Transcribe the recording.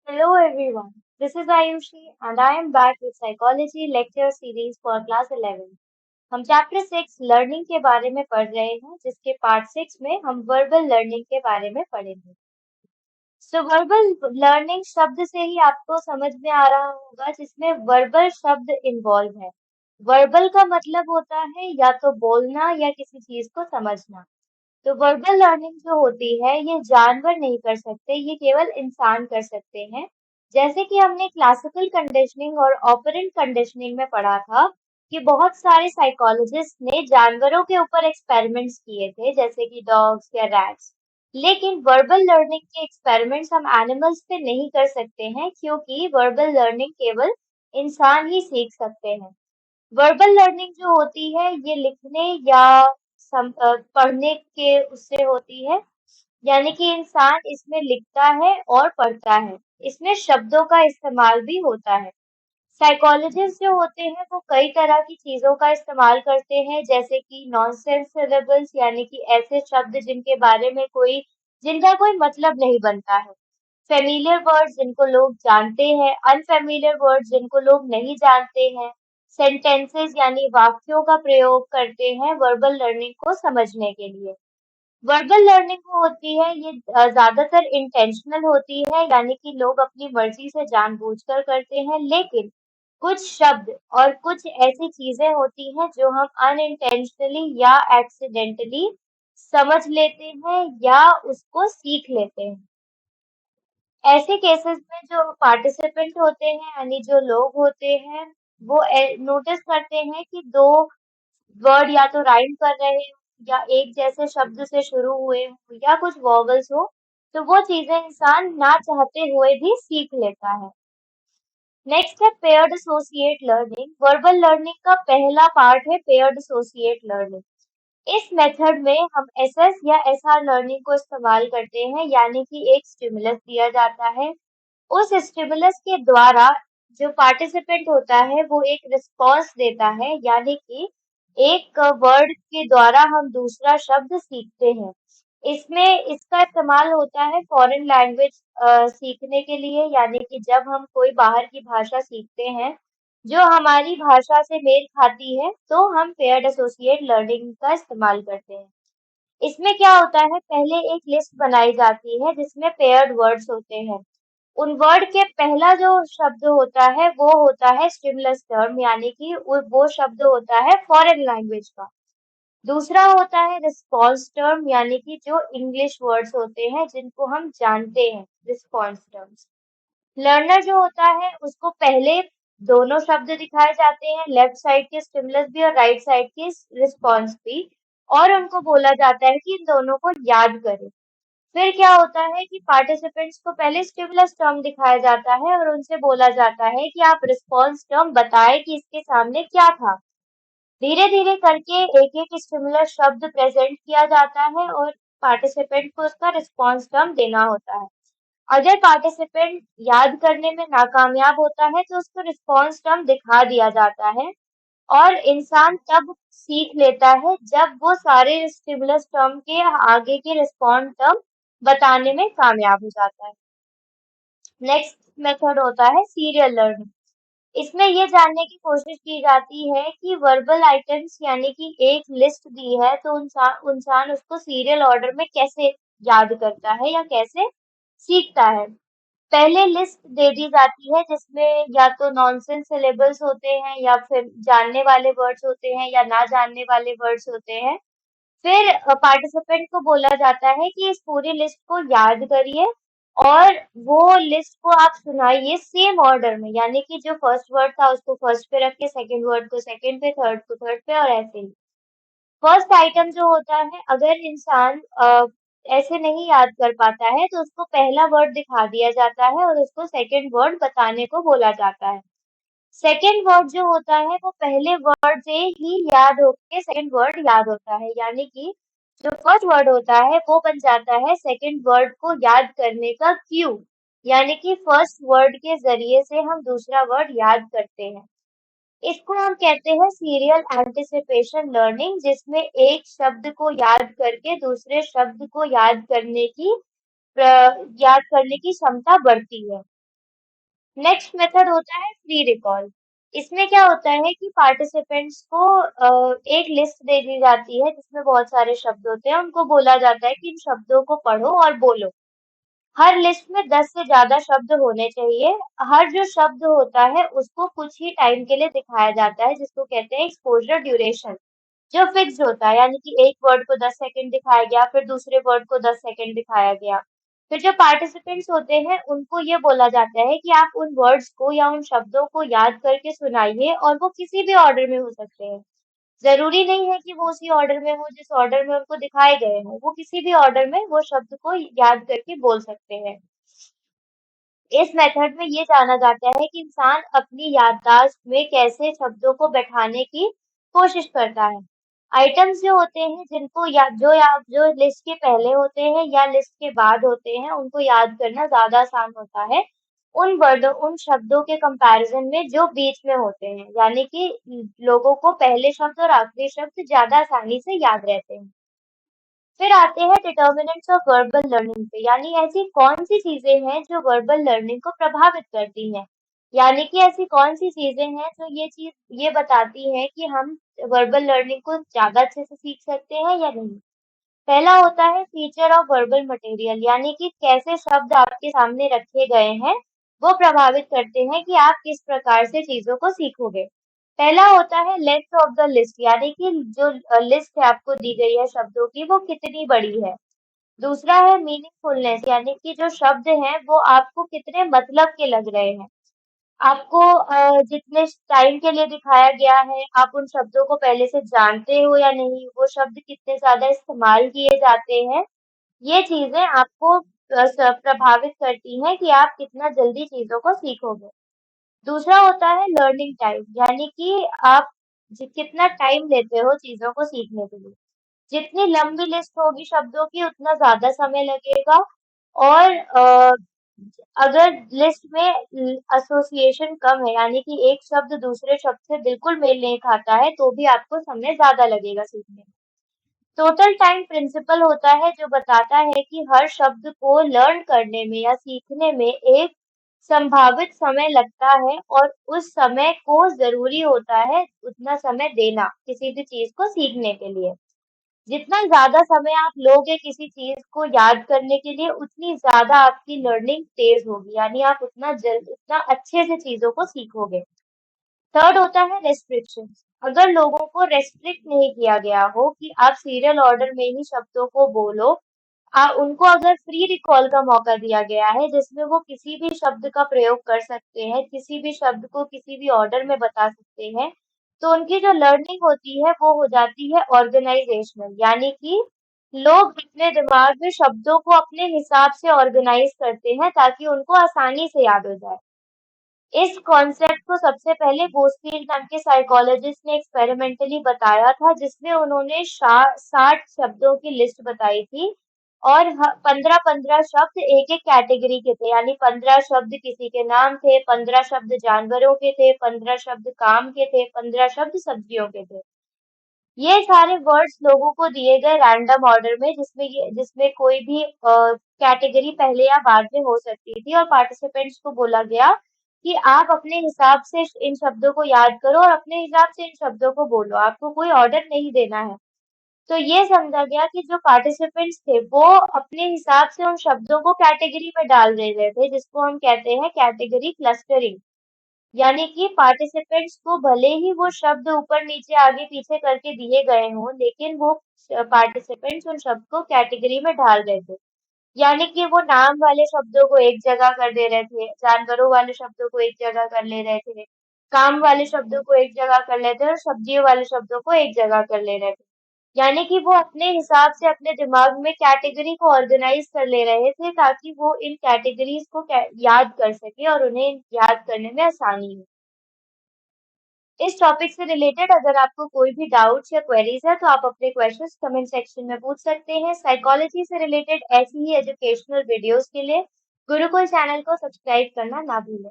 Hello everyone, this is Ayushi and I am back with Psychology Lecture Series for Class 11. हम chapter 6 learning के बारे में पढ़ रहे हैं जिसके पार्ट 6 में हम वर्बल लर्निंग के बारे में पढ़ेंगे। सो वर्बल लर्निंग शब्द से ही आपको समझ में आ रहा होगा जिसमें वर्बल शब्द इन्वॉल्व है। वर्बल का मतलब होता है या तो बोलना या किसी चीज को समझना। तो वर्बल लर्निंग जो होती है ये जानवर नहीं कर सकते, ये केवल इंसान कर सकते हैं। जैसे कि हमने क्लासिकल कंडीशनिंग और ऑपरेंट कंडीशनिंग में पढ़ा था कि बहुत सारे साइकोलॉजिस्ट ने जानवरों के ऊपर एक्सपेरिमेंट्स किए थे जैसे कि डॉग्स या रैट्स। लेकिन वर्बल लर्निंग के एक्सपेरिमेंट्स हम एनिमल्स पे नहीं कर सकते हैं क्योंकि वर्बल लर्निंग केवल इंसान ही सीख सकते हैं। वर्बल लर्निंग जो होती है ये लिखने या पढ़ने के उससे होती है, यानी कि इंसान इसमें लिखता है और पढ़ता है। इसमें शब्दों का इस्तेमाल भी होता है। साइकोलॉजिस्ट जो होते हैं वो कई तरह की चीजों का इस्तेमाल करते हैं जैसे कि नॉनसेंस सिलेबल्स, यानी कि ऐसे शब्द जिनका कोई मतलब नहीं बनता है। फेमिलियर वर्ड्स जिनको लोग जानते हैं, अनफेमिलियर वर्ड्स जिनको लोग नहीं जानते हैं। सेंटेंसेस यानी वाक्यों का प्रयोग करते हैं वर्बल लर्निंग को समझने के लिए। वर्बल लर्निंग जो होती है ये ज्यादातर इंटेंशनल होती है, यानी कि लोग अपनी मर्जी से जानबूझकर करते हैं। लेकिन कुछ शब्द और कुछ ऐसी चीजें होती हैं जो हम अनइंटेंशनली या एक्सीडेंटली समझ लेते हैं या उसको सीख लेते हैं। ऐसे केसेस में जो पार्टिसिपेंट होते हैं यानी जो लोग होते हैं वो नोटिस करते हैं कि दो वर्ड या तो राइम कर रहे हो या एक जैसे शब्द से शुरू हुए हो या कुछ वॉवल्स हो, तो वो चीजें इंसान ना चाहते हुए भी सीख लेता है। नेक्स्ट है paired associate learning. Verbal learning का पहला पार्ट है पेयर्ड एसोसिएट लर्निंग। इस मेथड में हम एसएस या एसआर लर्निंग को इस्तेमाल करते हैं, यानी कि एक स्टिमुलस दिया जाता है। उस स्टिमुलस के द्वारा जो पार्टिसिपेंट होता है वो एक रिस्पॉन्स देता है, यानी कि एक वर्ड के द्वारा हम दूसरा शब्द सीखते हैं। इसमें इसका इस्तेमाल होता है फॉरेन लैंग्वेज सीखने के लिए, यानी कि जब हम कोई बाहर की भाषा सीखते हैं जो हमारी भाषा से मेल खाती है तो हम पेयर्ड एसोसिएट लर्निंग का इस्तेमाल करते हैं। इसमें क्या होता है, पहले एक लिस्ट बनाई जाती है जिसमें पेयर्ड वर्ड्स होते हैं। उन वर्ड के पहला जो शब्द होता है वो होता है स्टिमुलस टर्म, यानी कि वो शब्द होता है फॉरेन लैंग्वेज का। दूसरा होता है रिस्पॉन्स टर्म, यानी कि जो इंग्लिश वर्ड्स होते हैं जिनको हम जानते हैं, रिस्पॉन्स टर्म्स। लर्नर जो होता है उसको पहले दोनों शब्द दिखाए जाते हैं, लेफ्ट साइड के स्टिमुलस भी और राइट साइड के रिस्पॉन्स भी, और उनको बोला जाता है कि इन दोनों को याद करें। फिर क्या होता है कि पार्टिसिपेंट्स को पहले स्टिमुलस टर्म दिखाया जाता है और उनसे बोला जाता है कि आप रिस्पॉन्स टर्म बताएं कि इसके सामने क्या था। धीरे धीरे करके एक एक स्टिमुलस शब्द प्रेजेंट किया जाता है और पार्टिसिपेंट को उसका रिस्पॉन्स टर्म देना होता है। अगर पार्टिसिपेंट याद करने में नाकामयाब होता है तो उसको रिस्पॉन्स टर्म दिखा दिया जाता है और इंसान तब सीख लेता है जब वो सारे स्टिमुलस टर्म के आगे के रिस्पॉन्स टर्म बताने में कामयाब हो जाता है। नेक्स्ट मेथड होता है सीरियल लर्निंग। इसमें ये जानने की कोशिश की जाती है कि वर्बल आइटम्स, यानी कि एक लिस्ट दी है तो इंसान उसको सीरियल ऑर्डर में कैसे याद करता है या कैसे सीखता है। पहले लिस्ट दे दी जाती है जिसमें या तो नॉनसेंस सिलेबल्स होते हैं या फिर जानने वाले वर्ड्स होते हैं या ना जानने वाले वर्ड्स होते हैं। फिर पार्टिसिपेंट को बोला जाता है कि इस पूरी लिस्ट को याद करिए और वो लिस्ट को आप सुनाइए सेम ऑर्डर में, यानी कि जो फर्स्ट वर्ड था उसको फर्स्ट पे रख के, सेकंड वर्ड को सेकंड पे, थर्ड को थर्ड पे और ऐसे ही। फर्स्ट आइटम जो होता है, अगर इंसान ऐसे नहीं याद कर पाता है तो उसको पहला वर्ड दिखा दिया जाता है और उसको सेकंड वर्ड बताने को बोला जाता है। सेकंड वर्ड जो होता है वो पहले वर्ड से ही याद होके सेकंड वर्ड याद होता है, यानी कि जो फर्स्ट वर्ड होता है वो बन जाता है सेकंड वर्ड को याद करने का क्यू, यानी कि फर्स्ट वर्ड के जरिए से हम दूसरा वर्ड याद करते हैं। इसको हम कहते हैं सीरियल एंटिसिपेशन लर्निंग, जिसमें एक शब्द को याद करके दूसरे शब्द को याद करने की क्षमता बढ़ती है। नेक्स्ट मेथड होता है फ्री रिकॉल। इसमें क्या होता है कि पार्टिसिपेंट्स को एक लिस्ट दे दी जाती है जिसमें बहुत सारे शब्द होते हैं। उनको बोला जाता है कि इन शब्दों को पढ़ो और बोलो। हर लिस्ट में 10 से ज्यादा शब्द होने चाहिए। हर जो शब्द होता है उसको कुछ ही टाइम के लिए दिखाया जाता है, जिसको कहते हैं एक्सपोजर ड्यूरेशन, जो फिक्स्ड होता है। यानी कि एक वर्ड को 10 सेकंड दिखाया गया, फिर दूसरे वर्ड को 10 सेकंड दिखाया गया। फिर जो पार्टिसिपेंट्स होते हैं उनको ये बोला जाता है कि आप उन वर्ड्स को या उन शब्दों को याद करके सुनाइए, और वो किसी भी ऑर्डर में हो सकते हैं। जरूरी नहीं है कि वो उसी ऑर्डर में हो जिस ऑर्डर में उनको दिखाए गए हों। वो किसी भी ऑर्डर में वो शब्द को याद करके बोल सकते हैं। इस मेथड में ये जाना जाता है कि इंसान अपनी याददाश्त में कैसे शब्दों को बैठाने की कोशिश करता है। आइटम्स जो होते हैं जिनको जो लिस्ट के पहले होते हैं या लिस्ट के बाद होते हैं, उनको याद करना ज्यादा आसान होता है उन शब्दों के कंपैरिजन में जो बीच में होते हैं। यानी कि लोगों को पहले शब्द और आखिरी शब्द ज्यादा आसानी से याद रहते हैं। फिर आते हैं डिटर्मिनेंट्स ऑफ वर्बल लर्निंग पे। यानी ऐसी कौन सी चीजें हैं जो वर्बल लर्निंग को प्रभावित करती हैं। यानी कि ऐसी कौन सी चीजें हैं जो ये बताती हैं कि हम वर्बल लर्निंग को ज्यादा अच्छे से सीख सकते हैं या नहीं। पहला होता है फीचर ऑफ वर्बल मटेरियल। यानी कि कैसे शब्द आपके सामने रखे गए हैं वो प्रभावित करते हैं कि आप किस प्रकार से चीजों को सीखोगे। पहला होता है लेंथ ऑफ द लिस्ट। यानी कि जो लिस्ट है आपको दी गई है शब्दों की, वो कितनी बड़ी है। दूसरा है मीनिंगफुलनेस। यानी कि जो शब्द हैं वो आपको कितने मतलब के लग रहे हैं। आपको जितने टाइम के लिए दिखाया गया है, आप उन शब्दों को पहले से जानते हो या नहीं, वो शब्द कितने ज्यादा इस्तेमाल किए जाते हैं। ये चीजें आपको प्रभावित करती हैं कि आप कितना जल्दी चीजों को सीखोगे। दूसरा होता है लर्निंग टाइम। यानी कि आप कितना टाइम लेते हो चीजों को सीखने के लिए। जितनी लंबी लिस्ट होगी शब्दों की, उतना ज्यादा समय लगेगा। और अगर लिस्ट में एसोसिएशन कम है, यानी कि एक शब्द दूसरे शब्द से बिल्कुल मेल नहीं खाता है, तो भी आपको समय ज्यादा लगेगा सीखने में। टोटल टाइम प्रिंसिपल होता है जो बताता है कि हर शब्द को लर्न करने में या सीखने में एक संभावित समय लगता है, और उस समय को जरूरी होता है उतना समय देना किसी भी चीज को सीखने के लिए। जितना ज्यादा समय आप लोगे किसी चीज को याद करने के लिए, उतनी ज्यादा आपकी लर्निंग तेज होगी। यानी आप उतना अच्छे से चीजों को सीखोगे। थर्ड होता है रेस्ट्रिक्शन। अगर लोगों को रेस्ट्रिक्ट नहीं किया गया हो कि आप सीरियल ऑर्डर में ही शब्दों को बोलो, उनको अगर फ्री रिकॉल का मौका दिया गया है जिसमें वो किसी भी शब्द का प्रयोग कर सकते हैं, किसी भी शब्द को किसी भी ऑर्डर में बता सकते हैं, तो उनकी जो लर्निंग होती है वो हो जाती है ऑर्गेनाइजेशनल। यानी कि लोग अपने दिमाग में शब्दों को अपने हिसाब से ऑर्गेनाइज करते हैं ताकि उनको आसानी से याद हो जाए। इस कॉन्सेप्ट को सबसे पहले बोस्कील नाम के साइकोलॉजिस्ट ने एक्सपेरिमेंटली बताया था, जिसमें उन्होंने 60 शब्दों की लिस्ट बताई थी। और 15-15 शब्द एक एक कैटेगरी के थे। यानी 15 शब्द किसी के नाम थे, 15 शब्द जानवरों के थे, 15 शब्द काम के थे, 15 शब्द सब्जियों के थे। ये सारे वर्ड्स लोगों को दिए गए रैंडम ऑर्डर में, जिसमें कोई भी कैटेगरी पहले या बाद में हो सकती थी। और पार्टिसिपेंट्स को बोला गया कि आप अपने हिसाब से इन शब्दों को याद करो और अपने हिसाब से इन शब्दों को बोलो, आपको कोई ऑर्डर नहीं देना है। तो ये समझा गया कि जो पार्टिसिपेंट्स थे वो अपने हिसाब से उन शब्दों को कैटेगरी में डाल दे रहे थे, जिसको हम कहते हैं कैटेगरी क्लस्टरिंग। यानी कि पार्टिसिपेंट्स को भले ही वो शब्द ऊपर नीचे आगे पीछे करके दिए गए हों, लेकिन वो पार्टिसिपेंट्स उन शब्द को कैटेगरी में ढाल रहे थे। यानी कि वो नाम वाले शब्दों को एक जगह कर दे रहे थे, जानवरों वाले शब्दों को एक जगह कर ले रहे थे, काम वाले शब्दों को एक जगह कर लेते और सब्जियों वाले शब्दों को एक जगह कर ले रहे थे। यानी कि वो अपने हिसाब से अपने दिमाग में कैटेगरी को ऑर्गेनाइज कर ले रहे थे ताकि वो इन कैटेगरीज को याद कर सके और उन्हें याद करने में आसानी हो। इस टॉपिक से रिलेटेड अगर आपको कोई भी डाउट्स या क्वेरीज है तो आप अपने क्वेश्चंस कमेंट सेक्शन में पूछ सकते हैं। साइकोलॉजी से रिलेटेड ऐसी ही एजुकेशनल वीडियोस के लिए गुरुकुल चैनल को सब्सक्राइब करना ना भूलें।